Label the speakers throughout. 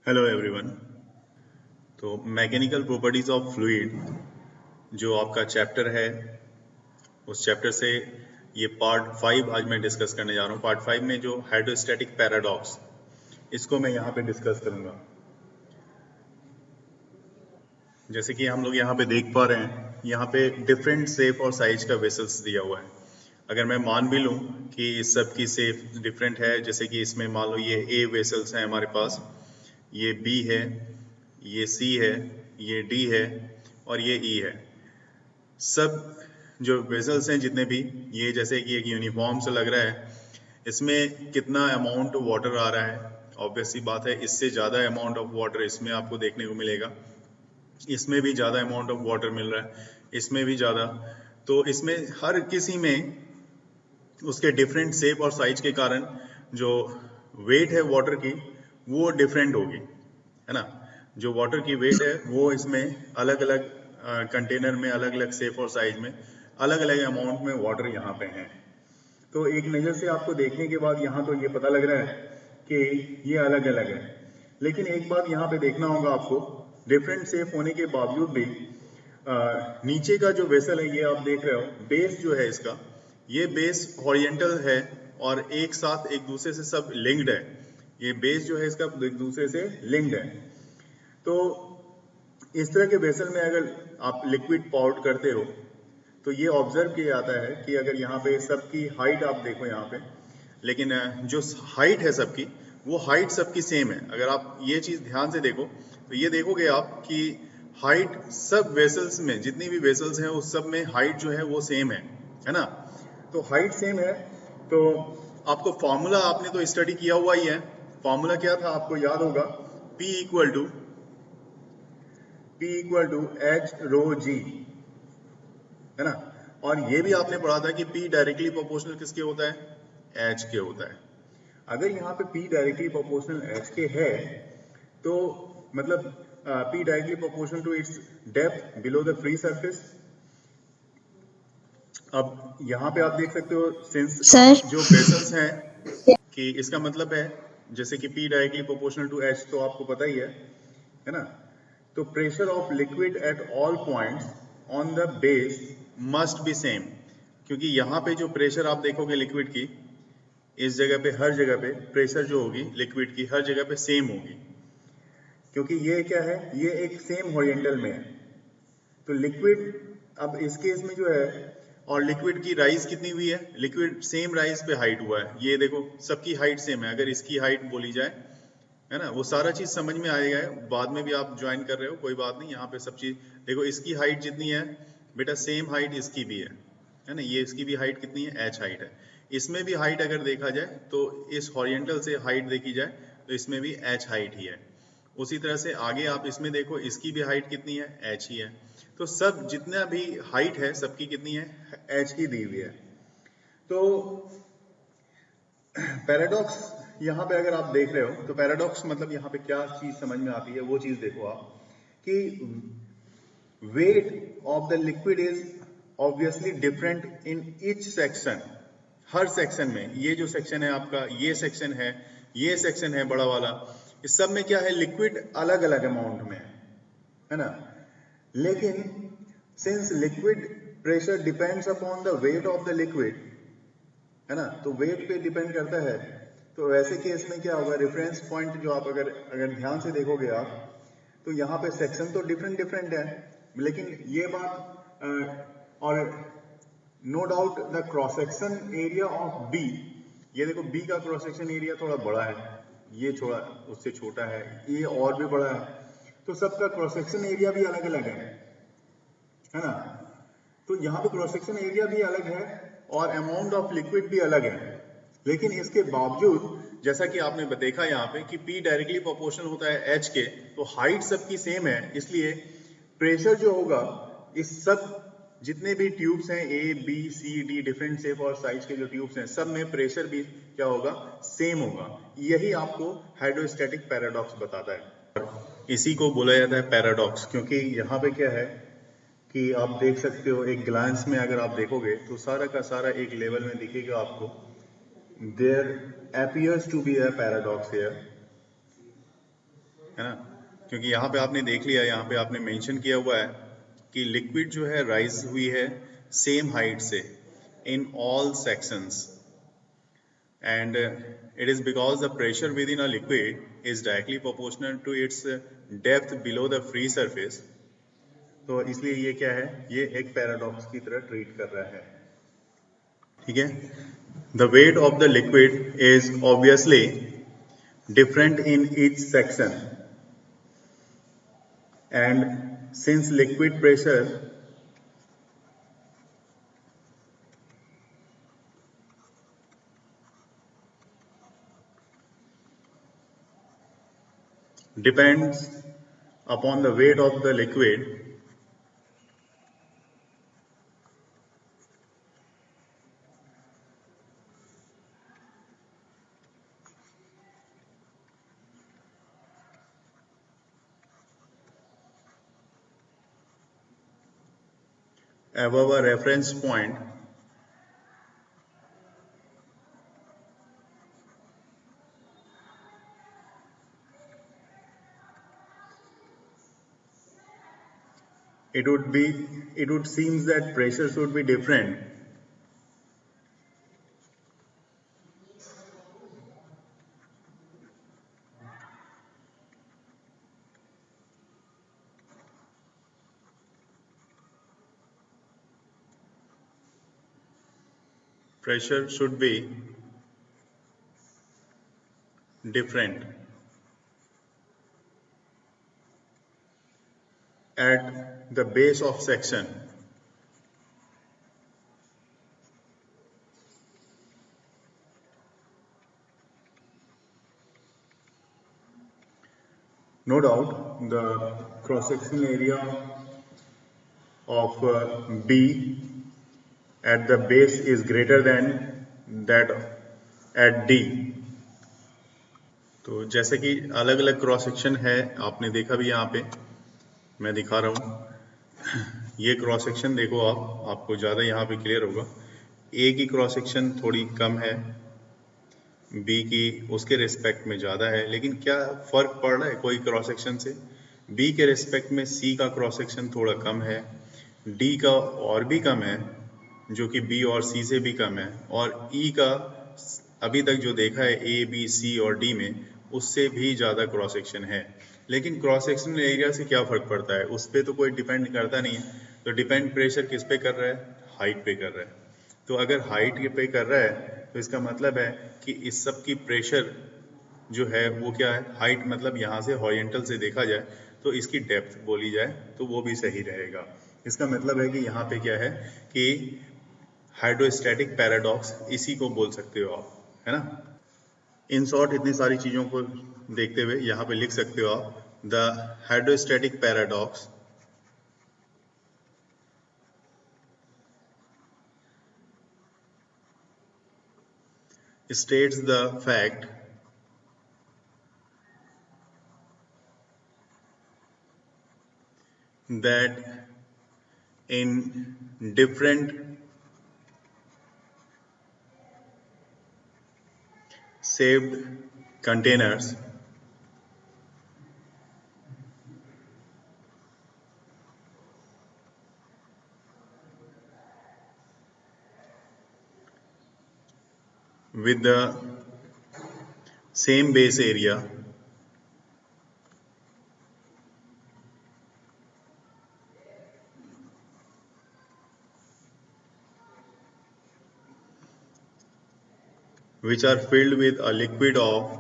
Speaker 1: Hello everyone. तो mechanical properties of fluid जो आपका चैप्टर है, उस चैप्टर से ये पार्ट 5 आज मैं डिस्कस करने जा रहा हूँ। पार्ट 5 में जो हाइड्रोस्टैटिक पैराडॉक्स, इसको मैं यहाँ पे डिस्कस करूँगा। जैसे कि हम लोग यहाँ पे देख पा रहे हैं, यहाँ पे डिफरेंट शेप और साइज का वेसल्स दिया हुआ है। अगर मैं मान भी लूँ कि इस सब की शेप डिफरेंट है, जैसे कि इसमें मान लो ये ए वेसल्स हैं हमारे पास, ये बी है, ये सी है, ये डी है और ये ई है। सब जो वेसल्स हैं जितने भी, ये जैसे कि एक यूनिफॉर्म से लग रहा है। इसमें कितना अमाउंट वाटर आ रहा है, ऑब्वियस सी बात है इससे ज़्यादा अमाउंट ऑफ वाटर इसमें आपको देखने को मिलेगा। इसमें भी ज़्यादा अमाउंट ऑफ वाटर मिल रहा है, इसमें भी ज़्यादा। तो इसमें हर किसी में उसके डिफरेंट शेप और साइज के कारण जो वेट है वाटर की वो डिफरेंट होगी, है ना। जो वाटर की वेट है वो इसमें अलग अलग कंटेनर में अलग अलग शेप और साइज में अलग अलग अमाउंट में वाटर यहाँ पे है। तो एक नज़र से आपको देखने के बाद यहाँ तो ये पता लग रहा है कि ये अलग अलग है, लेकिन एक बात यहाँ पे देखना होगा आपको, डिफरेंट शेप होने के बावजूद भी नीचे का जो वेसल है ये आप देख रहे हो, बेस जो है इसका, ये बेस हॉरिजेंटल है और एक साथ एक दूसरे से सब लिंक्ड है। ये बेस जो है इसका एक दूसरे से लिंक्ड है। तो इस तरह के वेसल में अगर आप लिक्विड पाउड करते हो तो ये ऑब्जर्व किया जाता है कि अगर यहाँ पे सबकी हाइट आप देखो यहाँ पे, लेकिन जो हाइट है सबकी, वो हाइट सबकी सेम है। अगर आप ये चीज़ ध्यान से देखो तो ये देखोगे आप कि हाइट सब वेसल्स में, जितनी भी वेसल्स हैं उस सब में हाइट जो है वो सेम है ना। तो हाइट सेम है। तो आपको फॉर्मूला आपने तो स्टडी किया हुआ ही है। फॉर्मूला क्या था आपको याद होगा, P इक्वल टू एच रो जी, है ना। और ये भी आपने पढ़ा था कि P डायरेक्टली प्रोपोर्शनल किसके होता है, H के होता है। अगर यहाँ पे P डायरेक्टली प्रोपोर्शनल H के है तो मतलब P directly proportional to its depth below the free surface. अब यहाँ पे आप देख सकते हो सिंस जो वेसल्स हैं कि इसका मतलब है जैसे कि P directly proportional to H, तो आपको पता ही है ना। तो pressure of liquid at all points on the base must be same, क्योंकि यहाँ पे जो प्रेशर आप देखोगे लिक्विड की, इस जगह पे हर जगह पे प्रेशर जो होगी लिक्विड की हर जगह पे सेम होगी, क्योंकि ये क्या है, ये एक सेम हॉरिजेंटल में है। तो लिक्विड अब इस केस में जो है, और लिक्विड की राइज कितनी हुई है, लिक्विड सेम राइज पे हाइट हुआ है। ये देखो सबकी हाइट सेम है। अगर इसकी हाइट बोली जाए, है ना, वो सारा चीज समझ में आएगा। बाद में भी आप ज्वाइन कर रहे हो कोई बात नहीं, यहाँ पे सब चीज देखो। इसकी हाइट जितनी है बेटा, सेम हाइट इसकी भी है ना। ये इसकी भी हाइट कितनी है, h हाइट है। इसमें भी हाइट अगर देखा जाए तो इस हॉरिजेंटल से हाइट देखी जाए तो इसमें भी h हाइट ही है। उसी तरह से आगे आप इसमें देखो, इसकी भी हाइट कितनी है, h ही है। तो सब जितना भी हाइट है सबकी कितनी है, h ही दी हुई है। तो पैराडॉक्स यहाँ पे अगर आप देख रहे हो तो पैराडॉक्स मतलब यहाँ पे क्या चीज समझ में आती है, वो चीज देखो आप कि weight of the liquid is obviously different in each section. Her section में, ये जो सेक्शन है आपका, ये सेक्शन है, ये सेक्शन है बड़ा वाला, इस सब में क्या है, लिक्विड अलग अलग अमाउंट में है ना। लेकिन since liquid pressure depends upon the weight of the liquid, है ना, तो वेट पे डिपेंड करता है। तो वैसे केस में क्या होगा, रेफरेंस पॉइंट जो आप अगर ध्यान से देखोगे आप, तो यहाँ पे सेक्शन तो डिफरेंट है, लेकिन ये बात और no doubt the cross section area of B, ये देखो बी का क्रॉस सेक्शन एरिया थोड़ा बड़ा है, ये थोड़ा उससे छोटा है, ये और भी बड़ा है। तो सबका क्रॉस सेक्शन एरिया भी अलग अलग है ना। तो यहाँ पे क्रॉस सेक्शन एरिया भी अलग है और अमाउंट ऑफ लिक्विड भी अलग है। लेकिन इसके बावजूद जैसा कि आपने देखा यहाँ पे कि P डायरेक्टली प्रोपोर्शनल होता है H के, तो हाइट सबकी सेम है, इसलिए प्रेशर जो होगा इस सब जितने भी ट्यूब्स हैं, A, B, C, D, different shape और साइज के जो ट्यूब्स हैं, सब में प्रेशर भी क्या होगा, सेम होगा। यही आपको हाइड्रोस्टैटिक पैराडॉक्स बताता है। इसी को बोला जाता है पैराडॉक्स, क्योंकि यहाँ पे क्या है कि आप देख सकते हो, एक ग्लांस में अगर आप देखोगे तो सारा का सारा एक लेवल में दिखेगा आपको। There appears to be a paradox here, है ना, क्योंकि यहाँ पे आपने देख लिया, यहाँ पे आपने मेंशन किया हुआ है कि लिक्विड जो है राइज हुई है सेम हाइट से in all sections, and it is because the pressure within a liquid is directly proportional to its depth below the free surface. तो इसलिए ये क्या है, ये एक पैराडॉक्स की तरह ट्रीट कर रहा है, ठीक है। The weight of the liquid is obviously different in each section, and since liquid pressure depends upon the weight of the liquid, above a reference point, it would seem that pressure should be different. Pressure should be different at the base of section. No doubt, the cross-section area of B at the base is greater than that at D. तो जैसे कि अलग अलग cross section है, आपने देखा भी यहाँ पे, मैं दिखा रहा हूँ। ये क्रॉस सेक्शन देखो आप, आपको ज़्यादा यहाँ पे क्लियर होगा। ए की क्रॉस सेक्शन थोड़ी कम है, बी की उसके रिस्पेक्ट में ज़्यादा है, लेकिन क्या फ़र्क पड़ रहा है कोई क्रॉस सेक्शन से? बी के रिस्पेक्ट में सी का क्रॉस सेक्शन थोड़ा कम है, डी का और भी कम है, जो कि बी और सी से भी कम है, और ई का अभी तक जो देखा है ए बी सी और डी में, उससे भी ज़्यादा क्रॉस सेक्शन है। लेकिन क्रॉस सेक्शनल एरिया से क्या फ़र्क पड़ता है? उस पर तो कोई डिपेंड करता नहीं है। तो डिपेंड प्रेशर किस पे कर रहा है? हाइट पे कर रहा है। तो अगर हाइट पे कर रहा है तो इसका मतलब है कि इस सब की प्रेशर जो है वो क्या है, हाइट, मतलब यहाँ से हॉरिजॉन्टल से देखा जाए तो इसकी डेप्थ बोली जाए तो वो भी सही रहेगा। इसका मतलब है कि यहाँ पे क्या है कि हाइड्रोस्टैटिक पैराडॉक्स इसी को बोल सकते हो आप, है ना। इन शॉर्ट इतनी सारी चीज़ों को देखते हुए यहाँ पे लिख सकते हो आप, the hydrostatic paradox states the fact that in different shaped containers, with the same base area, which are filled with a liquid of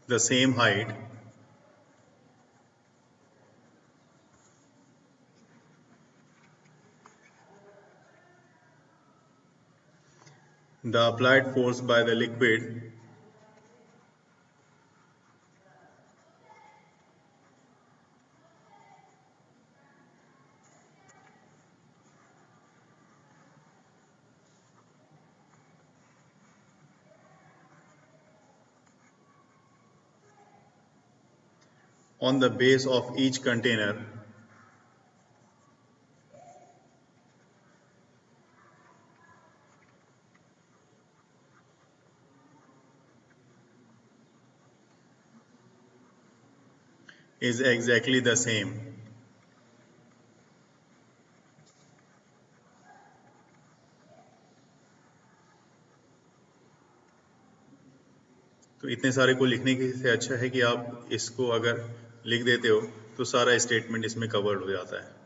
Speaker 1: the same height, the applied force by the liquid on the base of each container is exactly the same. तो इतने सारे को लिखने के से अच्छा है कि आप इसको अगर लिख देते हो तो सारा स्टेटमेंट इसमें कवर्ड हो जाता है।